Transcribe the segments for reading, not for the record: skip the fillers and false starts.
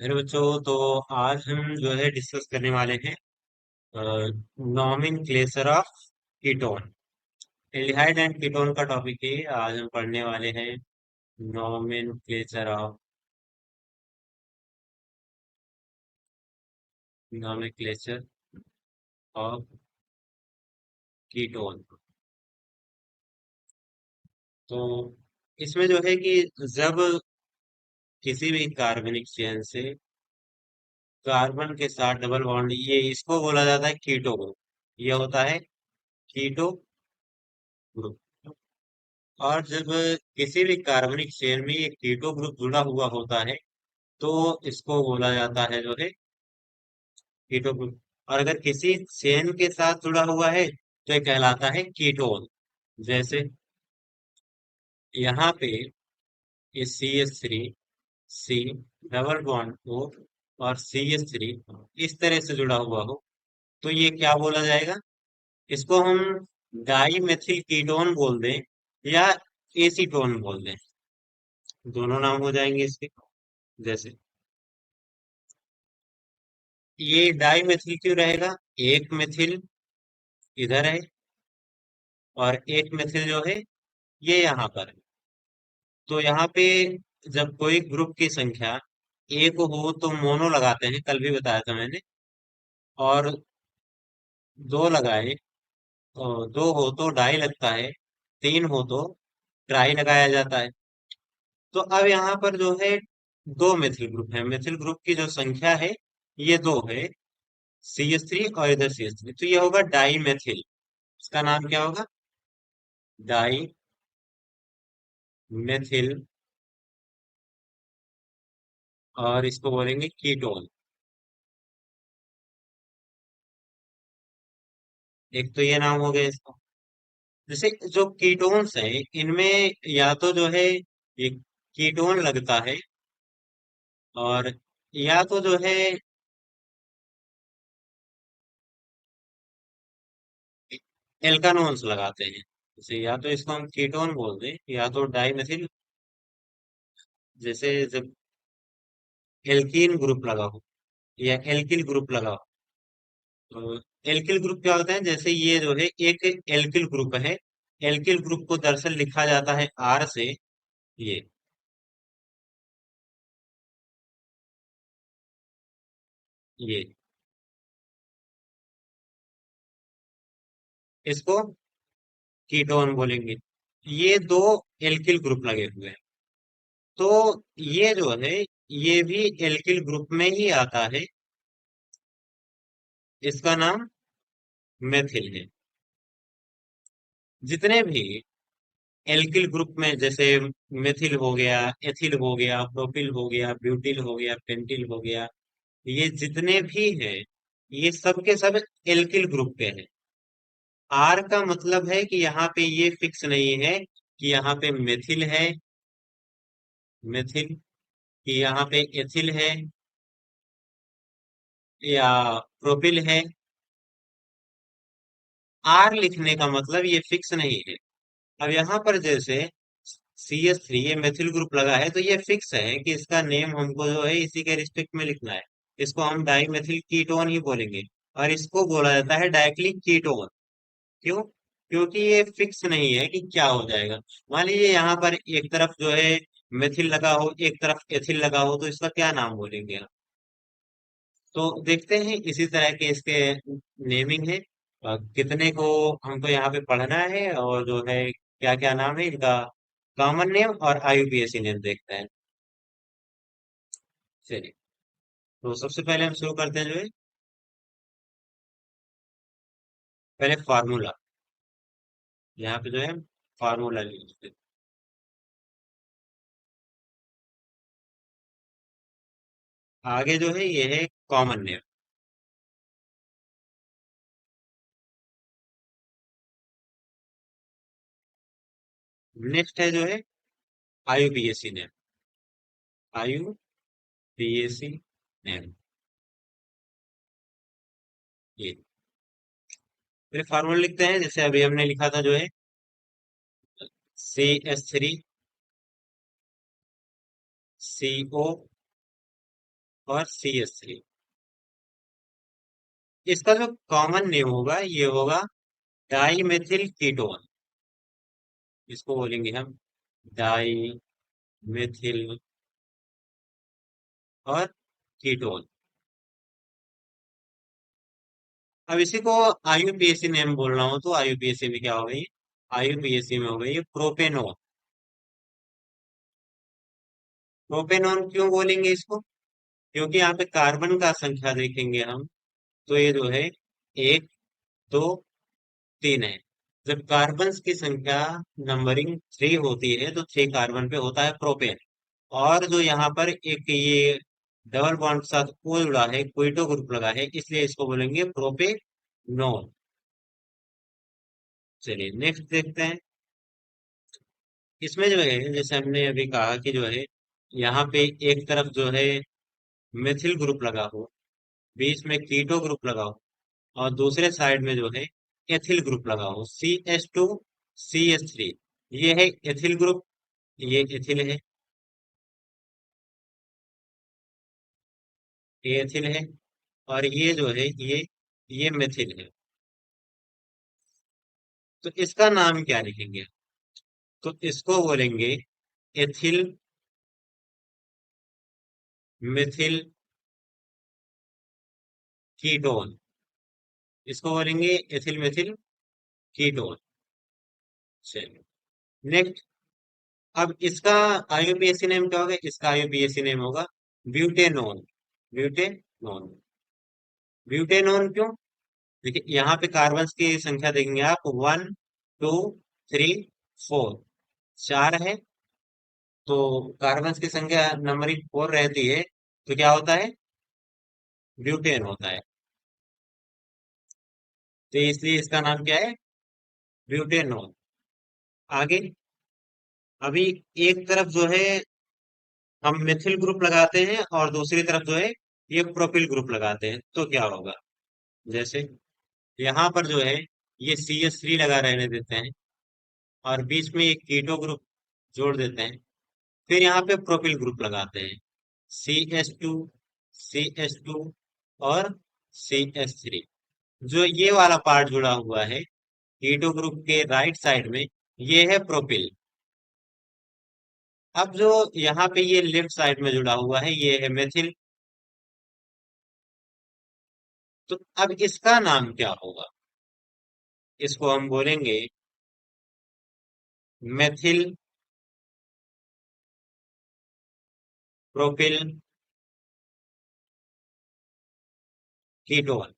मेरे बच्चों, तो आज हम जो है डिस्कस करने वाले हैं nomenclature of ketone. Aldehyde and ketone का टॉपिक है। आज हम पढ़ने वाले हैं nomenclature of nomenclature of ketone. तो इसमें जो है कि जब किसी भी कार्बनिक चेन से कार्बन के साथ डबल बॉन्ड, ये इसको बोला जाता है कीटो ग्रुप। ये होता है कीटो ग्रुप। और जब किसी भी कार्बनिक चेन में ये कीटो ग्रुप जुड़ा हुआ होता है तो इसको बोला जाता है जो है कीटो ग्रुप। और अगर किसी चेन के साथ जुड़ा हुआ है तो ये कहलाता है कीटोन। जैसे यहाँ पे ये CH3 C double bond O और CH3 इस तरह से जुड़ा हुआ हो तो ये क्या बोला जाएगा? इसको हम डाई मेथिल कीटोन बोल दें या एसीटोन बोल दें। दोनों नाम हो जाएंगे इसके। जैसे ये डाई मेथिल क्यों रहेगा? एक मेथिल इधर है और एक मेथिल जो है ये यहाँ पर है। तो यहाँ पे जब कोई ग्रुप की संख्या एक हो तो मोनो लगाते हैं, कल भी बताया था मैंने। और दो लगाए तो दो हो तो डाई लगता है, तीन हो तो ट्राई लगाया जाता है। तो अब यहाँ पर जो है दो मेथिल ग्रुप है। मेथिल ग्रुप की जो संख्या है ये दो है, CH3 और इधर CH3, तो ये होगा डाई मेथिल। इसका नाम क्या होगा? Dimethyl. और इसको बोलेंगे कीटोन। एक तो ये नाम हो गया इसका। जैसे जो कीटोन्स हैं इनमें या तो जो है ये कीटोन लगता है, और या तो जो है एल्कानोन्स लगाते हैं। जैसे या तो इसको हम कीटोन बोल दें या तो डाइमेथिल। जैसे जब एल्कीन ग्रुप लगा हो या एल्किल ग्रुप लगा हो तो एल्किल ग्रुप क्या होता है? जैसे ये जो है एक एल्किल ग्रुप है। एल्किल ग्रुप को दरअसल लिखा जाता है R से। ये ये इसको कीटोन बोलेंगे। ये दो एल्किल ग्रुप लगे हुए हैं तो ये जो है ये भी एल्किल ग्रुप में ही आता है। इसका नाम मेथिल है। जितने भी एल्किल ग्रुप में जैसे मेथिल हो गया, एथिल हो गया, प्रोपिल हो गया, ब्यूटिल हो गया, पेंटिल हो गया, ये जितने भी हैं ये सब के सब एल्किल ग्रुप के हैं। आर का मतलब है कि यहाँ पे ये फिक्स नहीं है कि यहाँ पे मेथिल है, मेथिल, कि यहाँ पे एथिल है या प्रोपिल है। आर लिखने का मतलब ये फिक्स नहीं है। अब यहाँ पर जैसे CH3 ये मेथिल ग्रुप लगा है तो ये फिक्स है कि इसका नेम हमको जो है इसी के रिस्पेक्ट में लिखना है। इसको हम डाई मेथिल कीटोन ही बोलेंगे। और इसको बोला जाता है डाइक्लिक कीटोन। क्यों? क्योंकि ये फिक्स नहीं है कि क्या हो जाएगा। मान लीजिए यहाँ पर एक तरफ जो है मेथिल लगा हो, एक तरफ एथिल लगा हो, तो इसका क्या नाम बोलेंगे आप? तो देखते हैं इसी तरह के इसके नेमिंग है। कितने को हमको यहाँ पे पढ़ना है और जो है क्या क्या नाम है इनका, कॉमन नेम और IUPAC नेम देखते हैं। चलिए, तो सबसे पहले हम शुरू करते हैं जो है पहले फार्मूला। यहाँ पे जो है फार्मूला लिखते हैं। आगे जो है ये है कॉमन नेम। नेक्स्ट है जो है IUPAC नेम। IUPAC नेम ये। फिर फार्मूला लिखते हैं जैसे अभी हमने लिखा था जो है CH3 CO और CH3। इसका जो कॉमन नेम होगा ये होगा डाई मेथिल कीटोन। इसको बोलेंगे हम डाई मेथिल और कीटोन। अब इसी को IUPAC नेम बोल रहा हूं तो IUPAC में क्या हो गई, IUPAC में हो गई प्रोपेनोन। प्रोपेनोन क्यों बोलेंगे इसको, क्योंकि यहाँ पे कार्बन का संख्या देखेंगे हम, तो ये जो है 1 2 3 है। जब कार्बन की संख्या नंबरिंग 3 होती है तो 3 कार्बन पे होता है प्रोपेन। और जो यहाँ पर एक ये डबल बॉन्ड के साथ O जुड़ा है, क्विटो ग्रुप लगा है, इसलिए इसको बोलेंगे प्रोपेनोन। चलिए नेक्स्ट देखते हैं। इसमें जो है जैसे हमने अभी कहा कि जो है यहाँ पे एक तरफ जो है मेथिल ग्रुप लगा हो, बीच में कीटो ग्रुप लगा हो, और दूसरे साइड में जो है एथिल ग्रुप लगा हो, CH2CH3। ये है एथिल ग्रुप, ये एथिल है, ये एथिल है, और ये जो है ये मेथिल है। तो इसका नाम क्या लिखेंगे, तो इसको बोलेंगे एथिल मिथिल कीटोन। इसको बोलेंगे एथिल मिथिल कीटोन। चलिए नेक्स्ट। अब इसका IUPAC नेम क्या होगा, इसका IUPAC नेम होगा ब्यूटेनोन। ब्यूटेनोन। ब्यूटेनोन क्यों, देखिए यहाँ पे कार्बन की संख्या देखेंगे आप, 1 2 3 4, 4 है। तो कार्बन की संख्या नंबरिंग 4 रहती है, तो क्या होता है, ब्यूटेन होता है। तो इसलिए इसका नाम क्या है, ब्यूटेनोन। आगे, अभी एक तरफ जो है हम मिथिल ग्रुप लगाते हैं और दूसरी तरफ जो है ये प्रोपिल ग्रुप लगाते हैं, तो क्या होगा, जैसे यहाँ पर जो है ये CH3 लगा रहने देते हैं और बीच में एक कीटो ग्रुप जोड़ देते हैं, फिर यहाँ पे प्रोपिल ग्रुप लगाते हैं, CH2CH2 और CH3। जो ये वाला पार्ट जुड़ा हुआ है कीटो ग्रुप के राइट साइड में, ये है प्रोपिल। अब जो यहाँ पे ये लेफ्ट साइड में जुड़ा हुआ है ये है मेथिल। तो अब इसका नाम क्या होगा, इसको हम बोलेंगे मेथिल प्रोपिल कीटोन।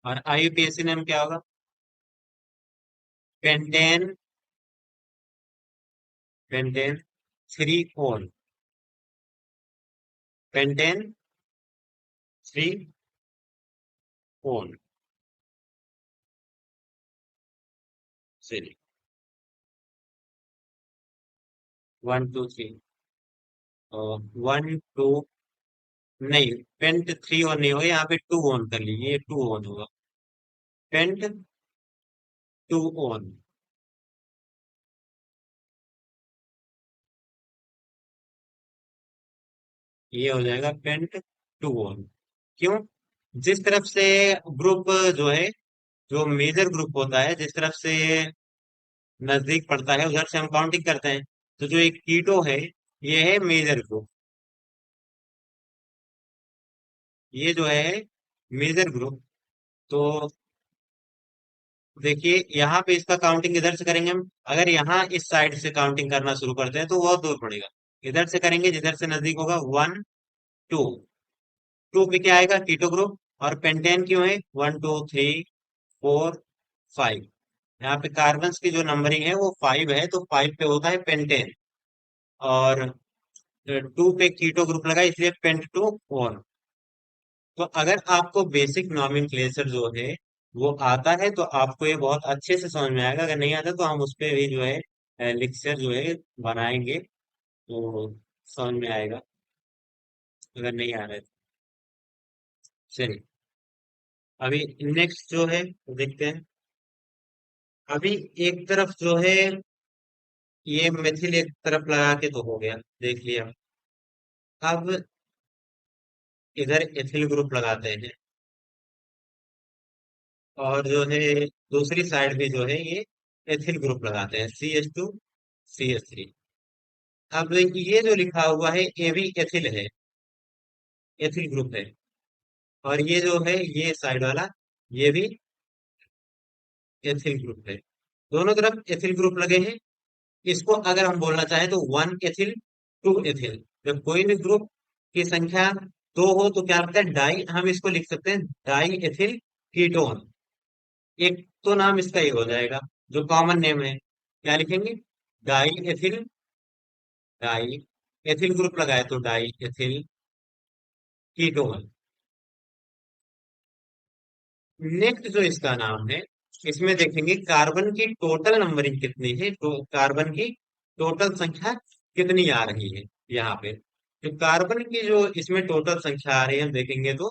और IUPAC नाम क्या होगा, pentane, pentane 3 own, pentane 3 own. चलिए 1 2 3, 1 2, नहीं, पेंट 3 ओन नहीं होगा, यहाँ पे 2 ओन कर लीजिए, 2 ओन होगा, पेंट 2 ओन। ये हो जाएगा पेंट 2 ओन। क्यों, जिस तरफ से ग्रुप जो है, जो मेजर ग्रुप होता है जिस तरफ से नजदीक पड़ता है उधर से हम काउंटिंग करते हैं। तो जो एक कीटो है ये है मेजर ग्रुप, ये जो है मेजर ग्रुप। तो देखिए यहाँ पे इसका काउंटिंग इधर से करेंगे हम, अगर यहाँ इस साइड से काउंटिंग करना शुरू करते हैं तो बहुत दूर पड़ेगा। इधर से करेंगे जिधर से नजदीक होगा, 1 2। 2 पे क्या आएगा, कीटो ग्रुप। और पेंटेन क्यों है, 1 2 3 4 5। यहाँ पे कार्बन की जो नंबरिंग है वो 5 है, तो 5 पे होता है पेंटेन। और 2 पे कीटो ग्रुप लगा इसलिए पेंट 2 ओन। तो अगर आपको बेसिक नॉमेनक्लेचर जो है वो आता है तो आपको ये बहुत अच्छे से समझ में आएगा, अगर नहीं आता तो हम उस पे भी जो है लेक्चर जो है बनाएंगे, तो समझ में आएगा, अगर नहीं आ रहा है तो। चलिए अभी नेक्स्ट जो है देखते हैं। अभी एक तरफ जो है ये मिथिल एक तरफ लगा के तो हो गया, देख लिया। अब इधर एथिल ग्रुप लगाते हैं, और जो है दूसरी साइड भी जो है ये एथिल ग्रुप लगाते हैं, CH2CH3। अब ये जो लिखा हुआ है ये भी एथिल है, एथिल ग्रुप है। और ये जो है ये साइड वाला, ये भी एथिल ग्रुप है। दोनों तरफ एथिल ग्रुप लगे हैं। इसको अगर हम बोलना चाहें तो 1 एथिल 2 एथिल। जब कोई भी ग्रुप की संख्या 2 हो तो क्या लगता है, डाई, हम इसको लिख सकते हैं डाई एथिल कीटोन। एक तो नाम इसका ये हो जाएगा, जो कॉमन नेम है, क्या लिखेंगे, die ethyl, die ethyl group लगाए तो डाई एथिल कीटोन। नेक्स्ट जो इसका नाम है, इसमें देखेंगे कार्बन की टोटल नंबरिंग कितनी है, तो कार्बन की टोटल संख्या कितनी आ रही है यहाँ पे। तो कार्बन की जो इसमें टोटल संख्या आ रही है, हम देखेंगे तो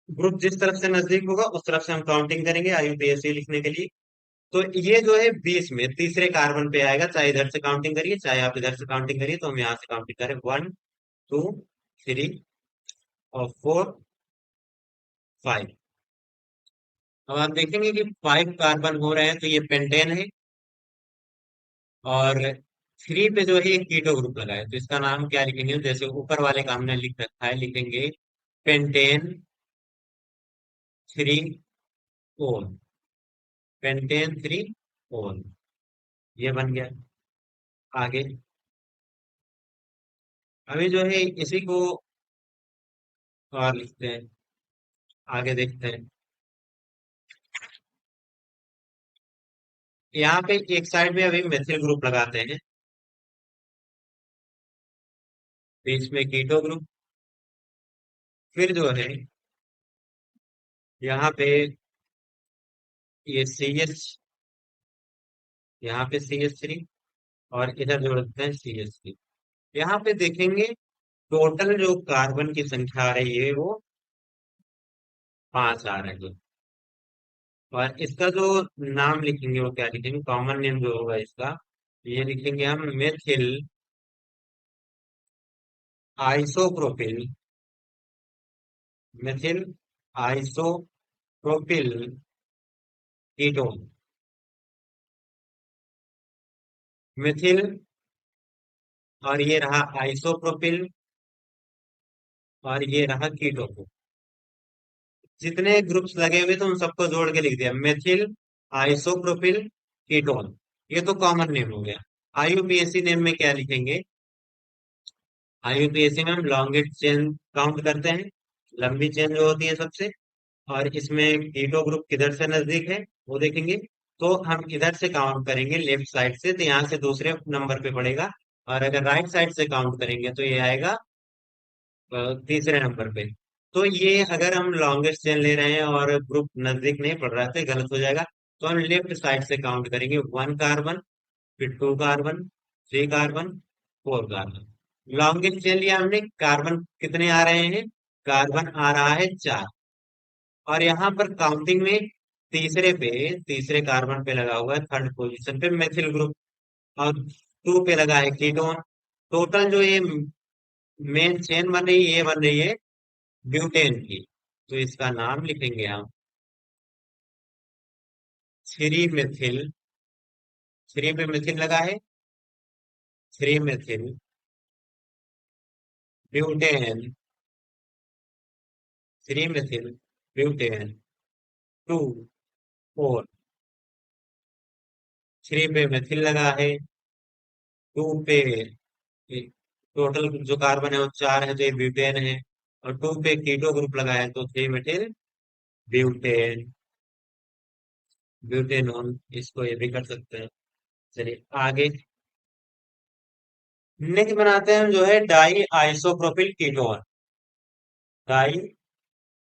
ग्रुप जिस तरफ से नजदीक होगा उस तरफ से हम काउंटिंग करेंगे IUPAC लिखने के लिए। तो ये जो है 20 में तीसरे कार्बन पे आएगा, चाहे इधर से काउंटिंग करिए चाहे आप इधर से काउंटिंग करिए, तो हम यहाँ से काउंटिंग करें 1 2 3 और 4 5। अब आप देखेंगे कि 5 कार्बन हो रहे हैं, तो ये पेंटेन है। और 3 पे जो है ये कीटो ग्रुप लगा है, तो इसका नाम क्या लिखेंगे, जैसे ऊपर वाले का हमने लिख रखा है, लिखेंगे पेंटेन 3 ओन, पेंटेन 3 ओन, ये बन गया। आगे अभी जो है इसी को और लिखते हैं, आगे देखते हैं। यहाँ पे एक साइड में अभी मेथिल ग्रुप लगाते हैं, बीच में कीटो ग्रुप। फिर जो है यहाँ पे ये CH, यहाँ पे CH3, और इधर जोड़ देते हैं CH3। यहाँ पे देखेंगे टोटल जो कार्बन की संख्या आ रही है वो 5 आ रही है। और इसका जो नाम लिखेंगे वो क्या लिखेंगे, कॉमन नेम जो होगा इसका, ये लिखेंगे हम methyl isopropyl, methyl isopropyl ketone, Mithil, और ये रहा आइसोप्रोपिल, और ये रहा कीटोन। जितने ग्रुप्स लगे हुए थे उन सबको जोड़ के लिख दिया, मेथिल आइसोप्रोपिल कीटोन। ये तो कॉमन नेम हो गया। IUPAC नेम में क्या लिखेंगे, IUPAC में हम लॉन्गेस्ट चेन काउंट करते हैं, लंबी चेन जो होती है सबसे। और इसमें कीटो ग्रुप किधर से नजदीक है वो देखेंगे। तो हम इधर से काउंट करेंगे लेफ्ट साइड से, तो यहाँ से दूसरे नंबर पे पड़ेगा। और अगर राइट साइड से काउंट करेंगे तो ये आएगा तीसरे नंबर पे। तो ये अगर हम लॉन्गेस्ट चेन ले रहे हैं और ग्रुप नजदीक नहीं पड़ रहा है तो ये गलत हो जाएगा। तो हम लेफ्ट साइड से काउंट करेंगे, 1 कार्बन, फिर 2 carbon, 3 carbon, 4 carbon. Longest chain लिया हमने, कार्बन कितने आ रहे हैं, कार्बन आ रहा है 4। और यहाँ पर काउंटिंग में तीसरे कार्बन पे लगा हुआ है, थर्ड पोजीशन पे मेथिल ग्रुप। और 2 पे लगा है कीटोन। टोटल जो ये मेन चेन बन रही है ये बन रही है ब्यूटेन की। तो इसका नाम लिखेंगे हम 3 मेथिल, 3 पे मिथिल लगा है, 3 मेथिल ब्यूटेन, 3 मेथिल ब्यूटेन 2 4। 3 पे मिथिल लगा है, 2 पे टोटल जो कार्बन है वो 4 है, तो ये ब्यूटेन है। और 2 पे कीटो ग्रुप लगा है, तो 3 मेथिल ब्यूटेन, ब्यूटेनॉन, इसको ये भी कर सकते हैं। चलिए आगे नेक्स्ट बनाते हैं हम जो है diisopropyl ketone, die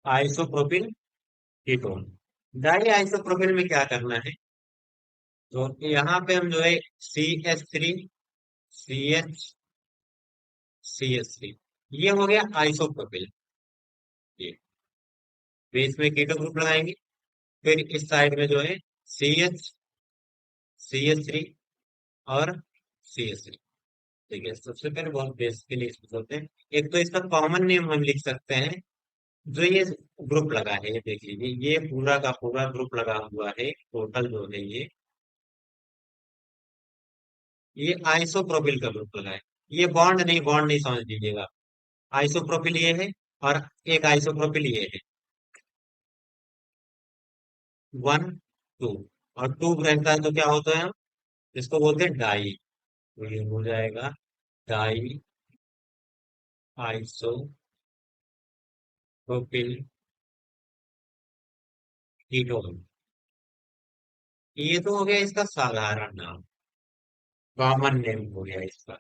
isopropyl ketone. Diisopropyl में क्या करना है, तो यहाँ पे हम जो है CH3 CH CH3, ये हो गया आइसोप्रोपिल। ये बेस में कीटो ग्रुप लगाएंगे। फिर इस साइड में जो है CH CH3 और CH3। देखिए सबसे पहले बहुत बेसिकली इसको बोलते हैं। एक तो इसका कॉमन नेम हम लिख सकते हैं। जो ये ग्रुप लगा है, ये देख लीजिए, ये पूरा का पूरा ग्रुप लगा हुआ है, टोटल जो है ये आइसोप्रोपिल का ग्रुप लगा है। ये बॉन्ड नहीं समझ लीजिएगा। आइसोप्रोपिल ये है, और एक आइसोप्रोपिल ये है। 1 2, और 2 रहता है तो क्या होता है, इसको बोलते हैं डाई। तो ये हो जाएगा डाई आइसोप्रोपिल कीटोन। ये तो हो गया इसका साधारण नाम, कॉमन नेम हो गया इसका।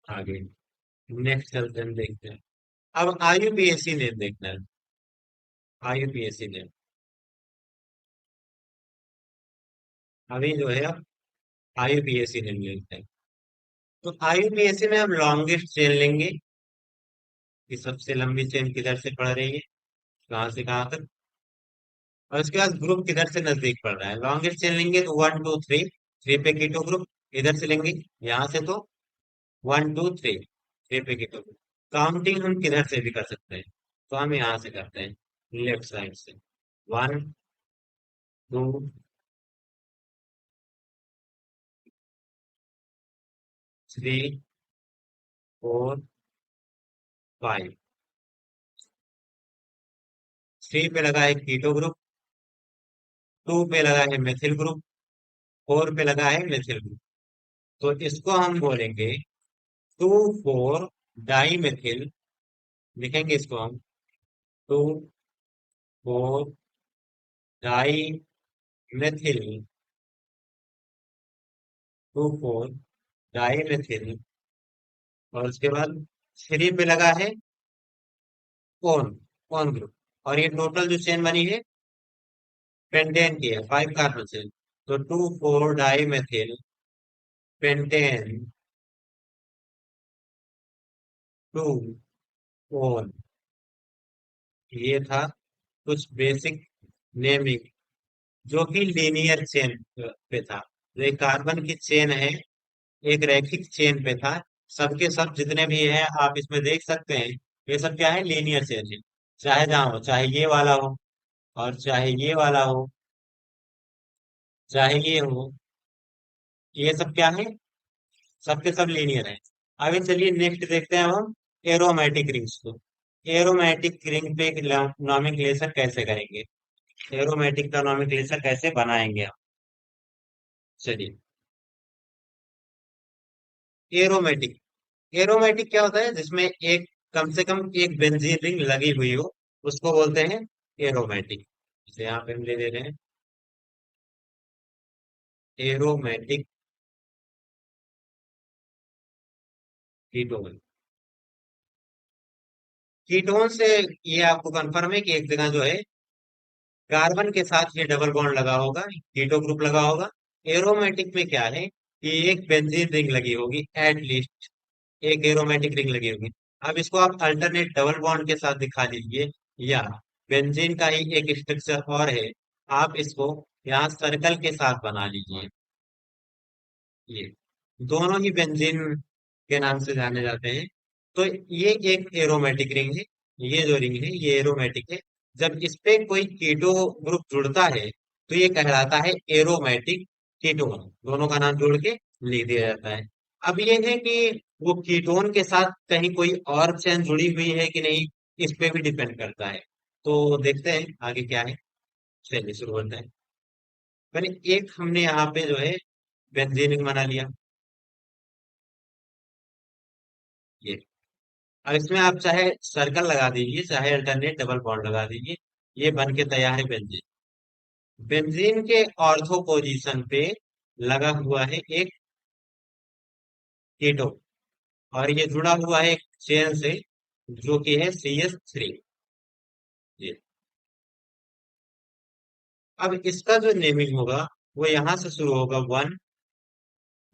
आगे नेक्स्ट चलते हैं, देखते हैं। अब आईयूपीएसी नेम देखना है। आईयूपीएसी नेम अभी जो है, अब आईयूपीएसी नेम लेते हैं। तो आईयूपीएसी में हम लॉन्गेस्ट चेन लेंगे, कि सबसे लंबी चेन किधर से पड़ रही है, कहाँ से कहाँ तक। और उसके बाद ग्रुप किधर से नजदीक पड़ रहा है, लॉन्गेस्ट चेन लेंगे तो 1 2 3। 3 पे कीटो ग्रुप, इधर से लेंगे, यहाँ से तो 1 2 3। 3 पे कीटो ग्रुप। काउंटिंग हम किधर से भी कर सकते हैं, तो हम यहाँ से करते हैं, लेफ्ट साइड से। 1 2 3 4 5। 3 पे लगा है कीटो ग्रुप, 2 पे लगा है मेथिल ग्रुप, 4 पे लगा है मेथिल ग्रुप। तो इसको हम बोलेंगे 2 4 डाई मेथिल। लिखेंगे इसको हम 2 4 डाई मेथिल। 2 4 die methyl. और उसके बाद 3 पे लगा है कौन, कौन ग्रुप। और ये टोटल जो चेन बनी है पेंटेन की है, 5 कार्बन से। तो 2 4 डाई मेथिल पेंटेन 2 ओन। ये था कुछ बेसिक नेमिंग, जो कि लीनियर चेन पे था। जो एक कार्बन की चेन है, एक रैखिक चेन पे था। सबके सब जितने भी हैं आप इसमें देख सकते हैं, ये सब क्या है, लीनियर चेन है। चाहे जहाँ हो, चाहे ये वाला हो, और चाहे ये वाला हो, चाहे ये हो, ये सब क्या है, सबके सब लीनियर है। आगे चलिए नेक्स्ट देखते हैं हम एरोमेटिक रिंग्स को। एरोमेटिक रिंग पे नॉमेनक्लेचर कैसे करेंगे, एरोमेटिक का नॉमेनक्लेचर कैसे बनाएंगे हम। चलिए, एरोमेटिक। एरोमेटिक क्या होता है, जिसमें एक, कम से कम एक बेंजीन रिंग लगी हुई हो, उसको बोलते हैं एरोमेटिक। इसे यहाँ पे हम ले ले रहे हैं, एरोमेटिक कीटोन। कीटोन से ये आपको कंफर्म है कि एक जगह जो है कार्बन के साथ ये डबल बॉन्ड लगा होगा, कीटो ग्रुप लगा होगा। एरोमेटिक में क्या है कि एक बेंजीन रिंग लगी होगी, एट लीस्ट एक एरोमेटिक रिंग लगी होगी। अब इसको आप अल्टरनेट डबल बॉन्ड के साथ दिखा दीजिए, या बेंजीन का ही एक स्ट्रक्चर और है, आप इसको यहाँ सर्कल के साथ बना लीजिए। ये दोनों ही बेंजीन के नाम से जाने जाते हैं। तो ये एक एरोमेटिक रिंग है, ये जो रिंग है ये एरोमेटिक है। जब इस पे कोई कीटो ग्रुप जुड़ता है तो ये कहलाता है एरोमेटिक कीटोन। दोनों का नाम जोड़ के लिख दिया जाता है। अब ये है कि वो कीटोन के साथ कहीं कोई और चेन जुड़ी हुई है कि नहीं, इस पे भी डिपेंड करता है। तो देखते हैं आगे क्या है। चलिए शुरू करते हैं। पहले एक हमने यहाँ पे जो है बेंजीन रिंग बना लिया, ये। अब इसमें आप चाहे सर्कल लगा दीजिए, चाहे अल्टरनेट डबल बॉन्ड लगा दीजिए, ये बन के तैयार है बेंजीन। बेंजीन के ऑर्थो पोजीशन पे लगा हुआ है एक कीटो, और ये जुड़ा हुआ है एक चेन से, जो कि है CH3। ये, अब इसका जो नेमिंग होगा वो यहां से शुरू होगा, 1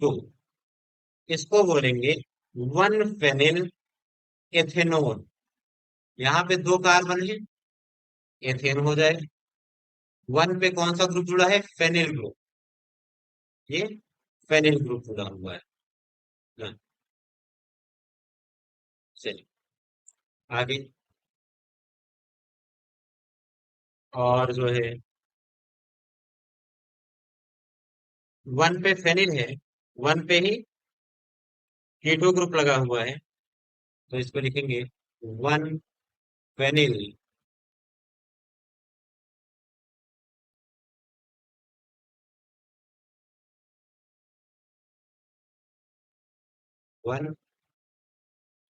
2। इसको बोलेंगे 1 फेनिल एथेनोन। यहाँ पे 2 कार्बन है, एथेन हो जाए। 1 पे कौन सा ग्रुप जुड़ा है, फेनिल ग्रुप। ये फेनिल ग्रुप जुड़ा हुआ है, हाँ, चलिए आगे। और जो है वन पे फेनिल है, वन पे ही कीटो ग्रुप लगा हुआ है, तो इसको लिखेंगे one phenyl. One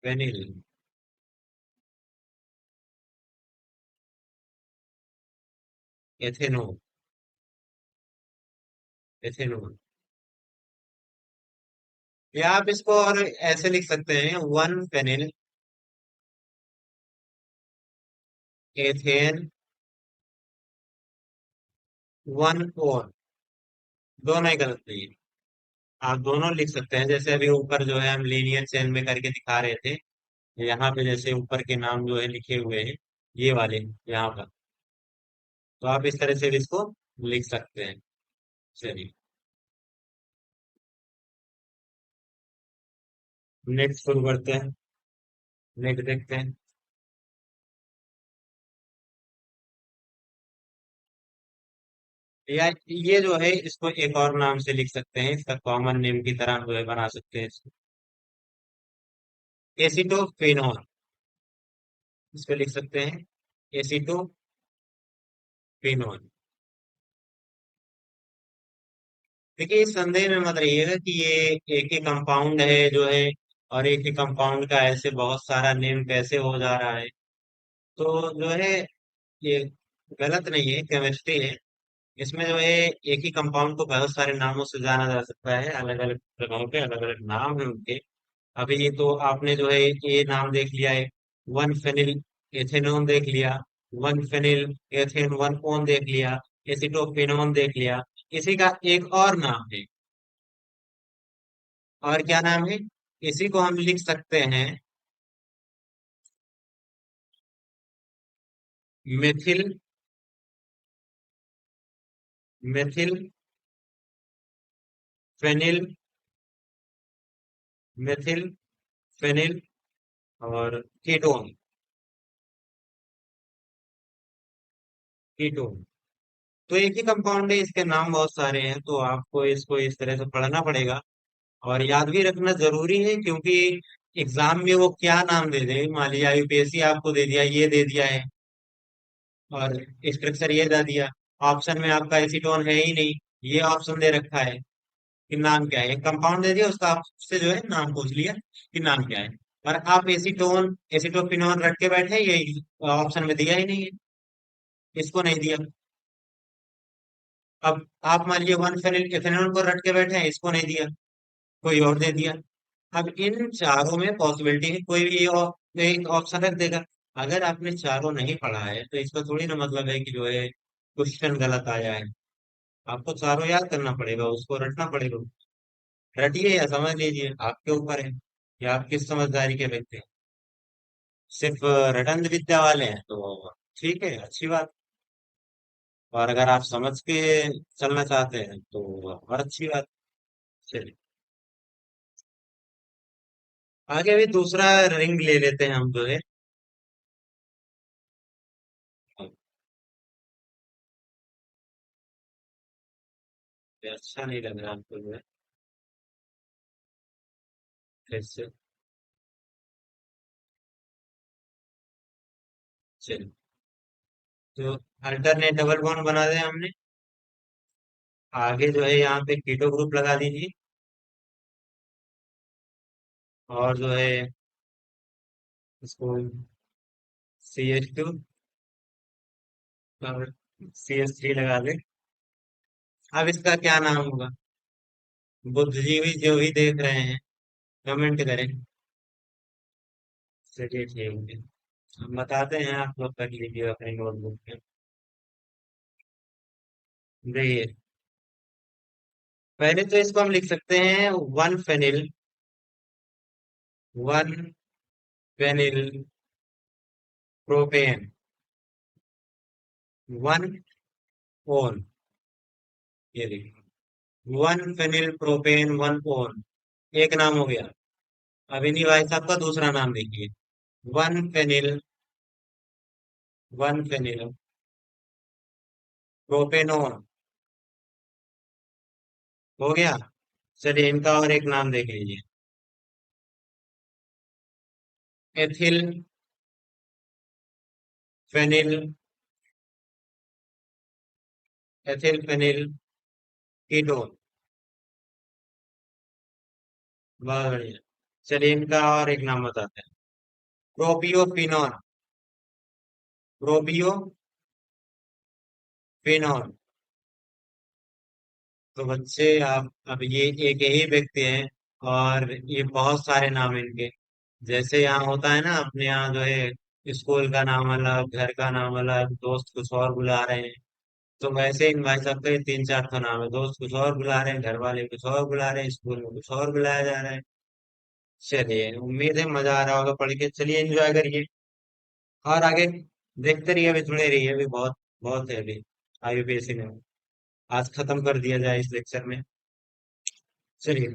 phenyl ethanol, ethanol. या आप इसको और ऐसे लिख सकते हैं, one phenyl ethane one one. दोनों ही गलत नहीं है, आप दोनों लिख सकते हैं। जैसे अभी ऊपर जो है हम लीनियर चेन में करके दिखा रहे थे, यहाँ पे जैसे ऊपर के नाम जो है लिखे हुए हैं, ये वाले यहाँ पर, तो आप इस तरह से भी इसको लिख सकते हैं। चलिए नेक्स्ट शुरू करते हैं, नेक्स्ट देखते हैं। या ये जो है इसको एक और नाम से लिख सकते हैं, इसका कॉमन नेम की तरह जो है बना सकते हैं इसको, एसिटोफेनॉल। इसको लिख सकते हैं एसिटोफेनॉल। देखिए इस संदेह में मत रहिएगा कि ये एक ही कंपाउंड है जो है, और एक ही कंपाउंड का ऐसे बहुत सारा नेम कैसे हो जा रहा है। तो जो है ये गलत नहीं है, केमिस्ट्री है। इसमें जो है एक ही कंपाउंड को बहुत सारे नामों से जाना जा सकता है, अलग अलग जगहों पे अलग अलग नाम है उनके। अभी ये तो आपने जो है ये नाम देख लिया है, वन फेनिल एथेनॉन देख लिया, one phenyl ethane one one देख लिया, एसिटोफेनॉन देख लिया। इसी का एक और नाम है, और क्या नाम है, इसी को हम लिख सकते हैं methyl, methyl phenyl, methyl phenyl और कीटोन, कीटोन। तो एक ही कंपाउंड है, इसके नाम बहुत सारे हैं, तो आपको इसको इस तरह से पढ़ना पड़ेगा। और याद भी रखना जरूरी है, क्योंकि एग्जाम में वो क्या नाम दे दे, मान लीजिए यूपीएससी आपको दे दिया, ये दे दिया है, और स्ट्रक्चर ये दे दिया, ऑप्शन में आपका एसीटोन है ही नहीं, ये ऑप्शन दे रखा है कि नाम क्या है, एक कंपाउंड दे दिया, उसका आपसे जो है नाम पूछ लिया कि नाम क्या है, और आप एसीटोन एसिटोफिनोन रट के बैठे, ये ऑप्शन में दिया ही नहीं है, इसको नहीं दिया। अब आप मान लीजिए वन फेनिल एथेनॉल को रट के बैठे हैं, इसको नहीं दिया, कोई और दे दिया। अब इन चारों में पॉसिबिलिटी है कोई भी एक ऑप्शन रख देगा। अगर आपने चारों नहीं पढ़ा है तो इसका थोड़ी ना मतलब है कि जो है क्वेश्चन गलत आया है। आपको चारों याद करना पड़ेगा, उसको रटना पड़ेगा। रटिए या समझ लीजिए, आपके ऊपर है कि आप किस समझदारी के व्यक्ति हैं। सिर्फ रटन विद्या वाले हैं तो ठीक है, अच्छी बात। और अगर आप समझ के चलना चाहते हैं तो और अच्छी बात। चलिए आगे भी दूसरा रिंग ले लेते हैं हम जो है। ये अच्छा नहीं लग रहा हमको जो है, फिर से। चलिए तो अल्टरनेट डबल बॉन्ड बना दें हमने। आगे जो है यहाँ पे कीटो ग्रुप लगा दीजिए, और जो है इसको CH2 और CH3 लगा दें। अब इसका क्या नाम होगा, बुद्धिजीवी जो भी देख रहे हैं कमेंट करें। चलिए ठीक है, हम बताते हैं, आप लोग कर लीजिए अपनी नोटबुक में। देखिए पहले तो इसको हम लिख सकते हैं one phenyl, one phenyl propane, one one. ये देखिए one phenyl propane one one, एक नाम हो गया। अभी नहीं भाई साहब का दूसरा नाम देखिए। One phenyl. One phenyl propanone. हो गया। चलिए इनका और एक नाम देख लीजिए। Ethyl phenyl. Ethyl phenyl ketone. बहुत बढ़िया। चलिए इनका और एक नाम बताते हैं। प्रोपियोफिनॉन। प्रोपियोफिनॉन। तो बच्चे आप अब ये एक ही व्यक्ति हैं और ये बहुत सारे नाम हैं इनके। जैसे यहाँ होता है ना अपने यहाँ जो है स्कूल का नाम अलग, घर का नाम अलग, दोस्त कुछ और बुला रहे हैं। तो वैसे इन भाई साहब के तीन चार तो नाम है, दोस्त कुछ और बुला रहे हैं, घर वाले कुछ और बुला रहे हैं, स्कूल में कुछ और बुलाया जा रहा है। चलिए उम्मीद है मजा आ रहा होगा पढ़ के, चलिए एंजॉय करिए। और आगे देखते रहिए, अभी जुड़े रहिए, अभी बहुत बहुत है अभी आईयूपीएससी में। आज खत्म कर दिया जाए इस लेक्चर में। चलिए,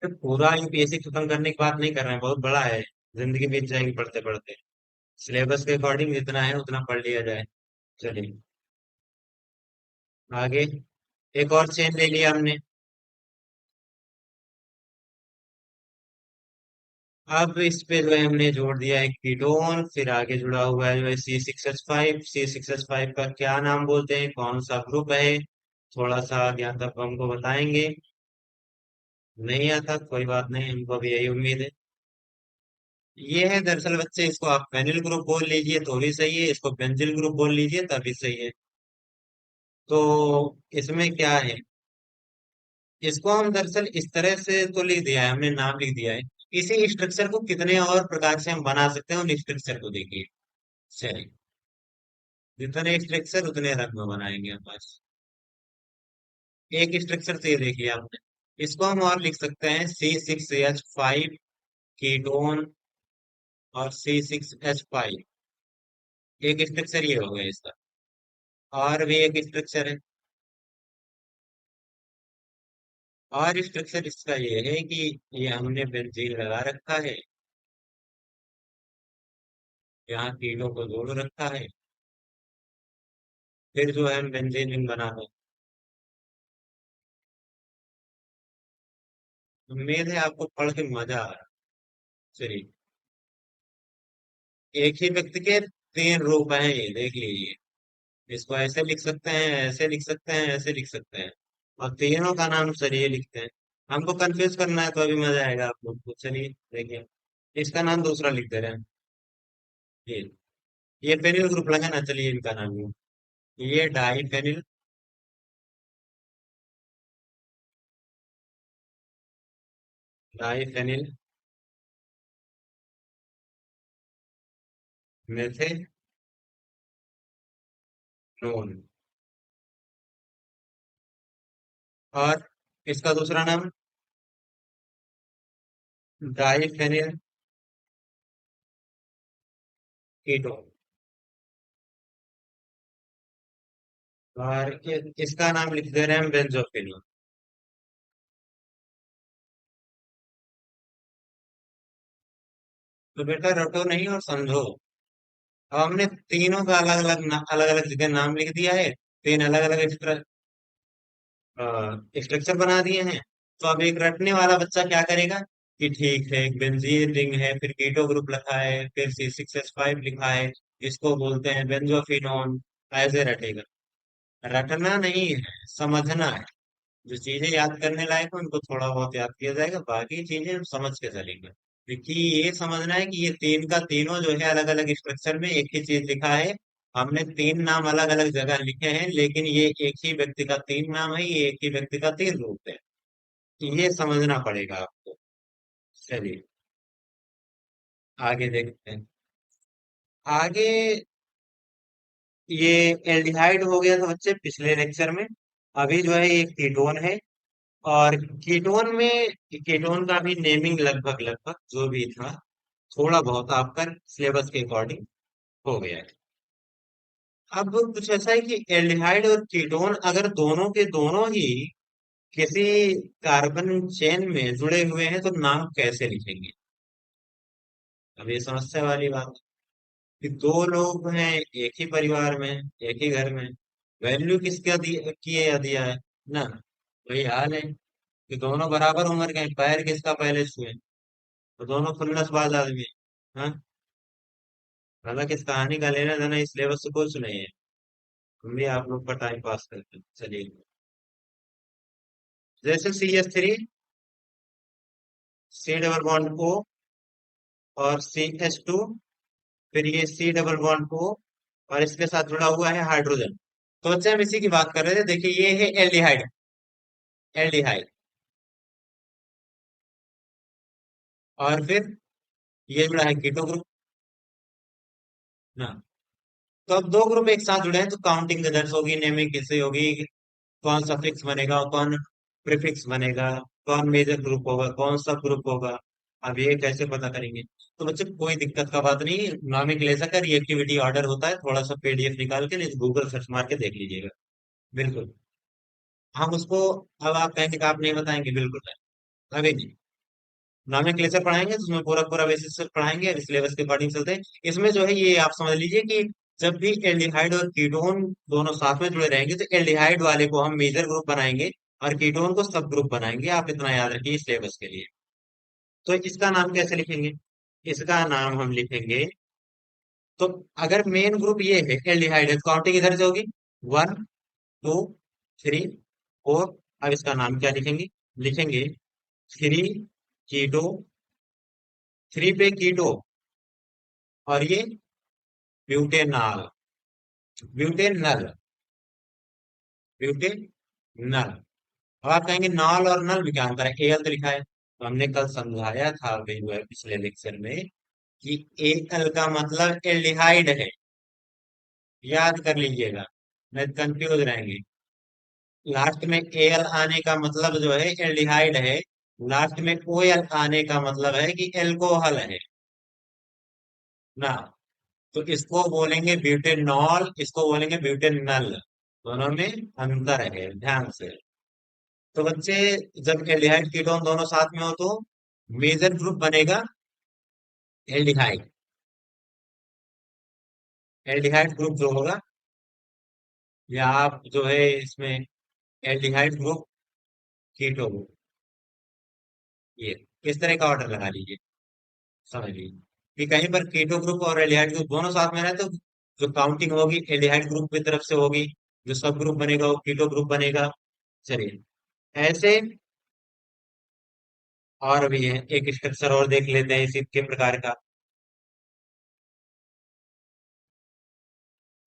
तो पूरा यूपीएससी खत्म करने की बात नहीं कर रहे हैं, बहुत बड़ा है। जिंदगी बीत जाएगी पढ़ते पढ़ते। सिलेबस के अकॉर्डिंग जितना है उतना पढ़ लिया जाए। चलिए आगे एक और चेन ले लिया हमने। अब इस पे जो है हमने जोड़ दिया है कीटोन, फिर आगे जुड़ा हुआ है जो है C6H5। C6H5 का क्या नाम बोलते हैं, कौन सा ग्रुप है, थोड़ा सा ज्ञातक हमको बताएंगे। नहीं आता कोई बात नहीं, हमको भी यही उम्मीद है। ये है दरअसल बच्चे, इसको आप फेनिल ग्रुप बोल लीजिए तो भी सही है, इसको बेंजिल ग्रुप बोल लीजिए तभी सही है। तो इसमें क्या है, इसको हम दरअसल इस तरह से तो लिख दिया है हमने, नाम लिख दिया है। इसी स्ट्रक्चर को कितने और प्रकार से हम बना सकते हैं उन स्ट्रक्चर को देखिए। चलिए, जितने स्ट्रक्चर उतने रंग में बनाएंगे हम बस। एक स्ट्रक्चर से ये देखिए आपने, इसको हम और लिख सकते हैं C6H5 कीटोन और C6H5। एक स्ट्रक्चर ये हो गया इसका। और भी एक स्ट्रक्चर है। और स्ट्रक्चर इसका ये है कि ये हमने बेंजीन लगा रखा है, यहाँ तीनों को जोड़ रखा है, फिर जो है हम बेंजीन रिंग बना दो। उम्मीद है आपको पढ़ के मजा आ रहा है। चलिए, एक ही व्यक्ति के तीन रूप हैं ये देख लीजिए। इसको ऐसे लिख सकते हैं, ऐसे लिख सकते हैं, ऐसे लिख सकते हैं। और तीनों का नाम चलिए लिखते हैं। हमको कंफ्यूज करना है तो अभी मजा आएगा आप लोग को। चलिए देखिए, इसका नाम दूसरा लिख दे रहे हैं। ये ये फेनिल ग्रुप लगा ना, चलिए इनका नाम ये diphenyl. Diphenyl methanone. और इसका दूसरा नाम डाई फेनिल कीटोन। और इसका नाम लिख दे रहे हैं बेंजोफिनोन। तो बेटा रटो नहीं और समझो। अब हमने तीनों का अलग अलग जगह नाम लिख दिया है, तीन अलग अलग स्ट्रक्चर बना दिए हैं। तो अब एक रटने वाला बच्चा क्या करेगा कि ठीक है, एक बेंजीन रिंग है, फिर कीटो ग्रुप लिखा है, फिर C6H5 लिखा है, इसको बोलते हैं बेंजोफिनोन। ऐसे रटेगा। रटना नहीं है, समझना है। जो चीजें याद करने लायक है उनको थोड़ा बहुत याद किया जाएगा, बाकी चीजें हम समझ के चलेंगे। क्योंकि ये समझना है कि ये तीन का तीनों जो है अलग अलग स्ट्रक्चर में एक ही चीज लिखा है। हमने तीन नाम अलग अलग जगह लिखे हैं, लेकिन ये एक ही व्यक्ति का तीन नाम है, ये एक ही व्यक्ति का तीन रूप है। ये समझना पड़ेगा आपको। चलिए आगे देखते हैं। आगे ये एल्डिहाइड हो गया था बच्चे पिछले लेक्चर में। अभी जो है ये कीटोन है। और कीटोन में, कीटोन का भी नेमिंग लगभग लगभग जो भी था थोड़ा बहुत आपका सिलेबस के अकॉर्डिंग हो गया है। अब कुछ ऐसा है कि एल्डिहाइड और कीटोन अगर दोनों के दोनों ही किसी कार्बन चेन में जुड़े हुए हैं तो नाम कैसे लिखेंगे? अब ये समस्या वाली बात है कि दो लोग हैं, एक ही परिवार में, एक ही घर में, वैल्यू किसका की है दिया है ना? वही हाल है कि दोनों बराबर उम्र के हैं, पैर किसका पहले छुए, तो दोनों खुन्नसबाज आदमी हैं। हाँ, हालांकि इस कहानी का लेना देना इस लेवल से कुछ नहीं है। हम भी आप लोग का टाइम पास करते हैं, चलिए। जैसे CH3, C double bond O, और CH2, फिर ये C डबल बॉन्ड O, और इसके साथ जुड़ा हुआ है हाइड्रोजन। तो बच्चे हम इसी की बात कर रहे थे, देखिए ये है एल्डिहाइड। एल्डिहाइड, और फिर ये जुड़ा है कीटो ग्रुप ना। तो अब दो ग्रुप एक साथ जुड़े हैं तो काउंटिंग किधर से होगी, नेमिंग किससे होगी, कौन सा फिक्स बनेगा, कौन प्रीफिक्स बनेगा, कौन मेजर ग्रुप होगा, कौन सब ग्रुप होगा। अब ये कैसे पता करेंगे? तो बच्चे कोई दिक्कत का बात नहीं, नामिक ले सका रिएक्टिविटी ऑर्डर होता है, थोड़ा सा PDF निकाल के गूगल सर्च मार के देख लीजिएगा। बिल्कुल। हम उसको, अब आप कहेंगे कि आप नहीं बताएंगे, बिल्कुल नहीं, अभी नहीं। नॉमेनक्लेचर पढ़ाएंगे तो उसमें पूरा पूरा बेसिस से पढ़ाएंगे, सिलेबस के अकॉर्डिंग चलते हैं। इसमें जो है ये आप समझ लीजिए कि जब भी एल्डिहाइड और कीटोन दोनों साथ में जुड़े रहेंगे तो एल्डिहाइड वाले को हम मेजर ग्रुप बनाएंगे और कीटोन को सब ग्रुप बनाएंगे, आप इतना याद रखिए सिलेबस के लिए। तो इसका नाम कैसे लिखेंगे? इसका नाम हम लिखेंगे, तो अगर मेन ग्रुप ये है एल्डिहाइड है तो काउंटिंग इधर से होगी, 1, 2, 3, 4। अब इसका नाम क्या लिखेंगे? लिखेंगे 3 कीटो, 3 पे कीटो, और ये ब्यूटेनॉल, ब्यूटेनल, ब्यूटेनल। अब आप कहेंगे नॉल और नल में क्या अंतर है, एल तो लिखा है, तो हमने कल समझाया था अभी जो है पिछले लेक्चर में कि एल का मतलब एल्डिहाइड है। याद कर लीजिएगा, नहीं कंफ्यूज रहेंगे। लास्ट में एल आने का मतलब जो है एल्डिहाइड है, लास्ट में OL आने का मतलब है कि एल्कोहल है ना। तो इसको बोलेंगे ब्यूटेनॉल, इसको बोलेंगे ब्यूटेनल, दोनों में अंतर है, ध्यान से। तो बच्चे, जब एल्डिहाइड कीटोन दोनों साथ में हो तो मेजर ग्रुप बनेगा एल्डिहाइड। एल्डिहाइड ग्रुप जो होगा, या आप जो है इसमें एल्डिहाइड ग्रुप, कीटो ग्रुप, ये इस तरह का ऑर्डर लगा लीजिए, समझ लीजिए कि कहीं पर कीटो ग्रुप और एल्डिहाइड ग्रुप दोनों साथ में रहे तो जो काउंटिंग होगी एल्डिहाइड ग्रुप की तरफ से होगी, जो सब ग्रुप बनेगा वो कीटो ग्रुप बनेगा। चलिए, ऐसे और भी है, एक स्ट्रक्चर और देख लेते हैं इसी के प्रकार का।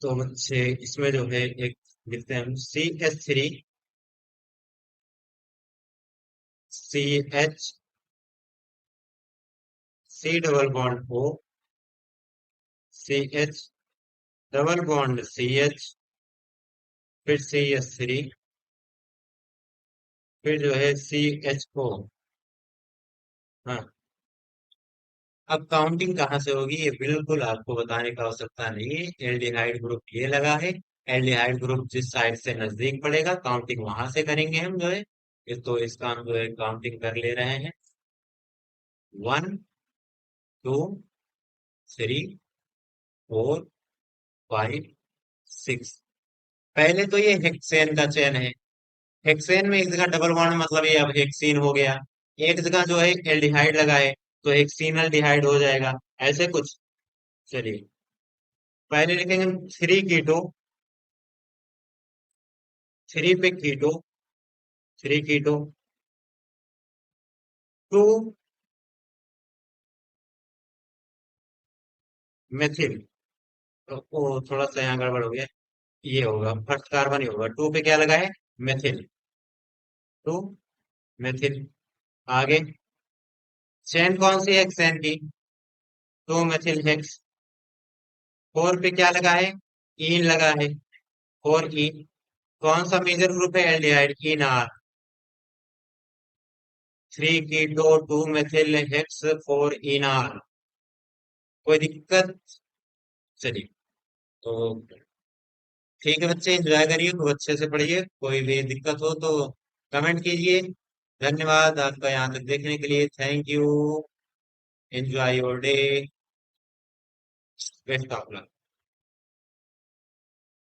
तो बच्चे इसमें जो है एक लिखते हैं हम CH3, CH, C double bond O, CH double bond CH, फिर CH3, फिर जो है CHO। हाँ, अब काउंटिंग कहाँ से होगी ये बिल्कुल आपको बताने की आवश्यकता नहीं है, एल्डिहाइड ग्रुप ये लगा है, एल्डिहाइड ग्रुप जिस साइड से नजदीक पड़ेगा काउंटिंग वहां से करेंगे हम जो है। तो इसका हम जो है काउंटिंग कर ले रहे हैं, 1, 2, 3, 4, 5, 6। पहले तो ये हेक्सेन का चयन है, हेक्सेन में एक जगह डबल बॉन्ड मतलब ये अब हेक्सीन हो गया, एक जगह जो है एल्डिहाइड लगा है तो हेक्सीनल डिहाइड हो जाएगा, ऐसे कुछ। चलिए, पहले लिखेंगे 3 कीटो, 3 पे कीटो, 3 कीटो, 2 मेथिल। तो वो थोड़ा सा यहाँ गड़बड़ हो गया, ये होगा फर्स्ट कार्बन ही होगा, 2 पे क्या लगा है, मेथिल, 2 मेथिल। आगे चेन कौन सी है, हेक्सेन की, 2 मेथिल हेक्स। 4 पे क्या लगा है, ईन लगा है, 4 ईन। कौन सा मेजर ग्रुप है, एल्डिहाइड, इनआर। 3 कीटो, 2 मेथिल हेक्स, 4 इनआर। कोई दिक्कत? चलिए, तो ठीक है बच्चे, एंजॉय करिए, खूब अच्छे से पढ़िए, कोई भी दिक्कत हो तो कमेंट कीजिए। धन्यवाद आपका यहाँ तक देखने के लिए। Thank you. Enjoy your day. Best of luck.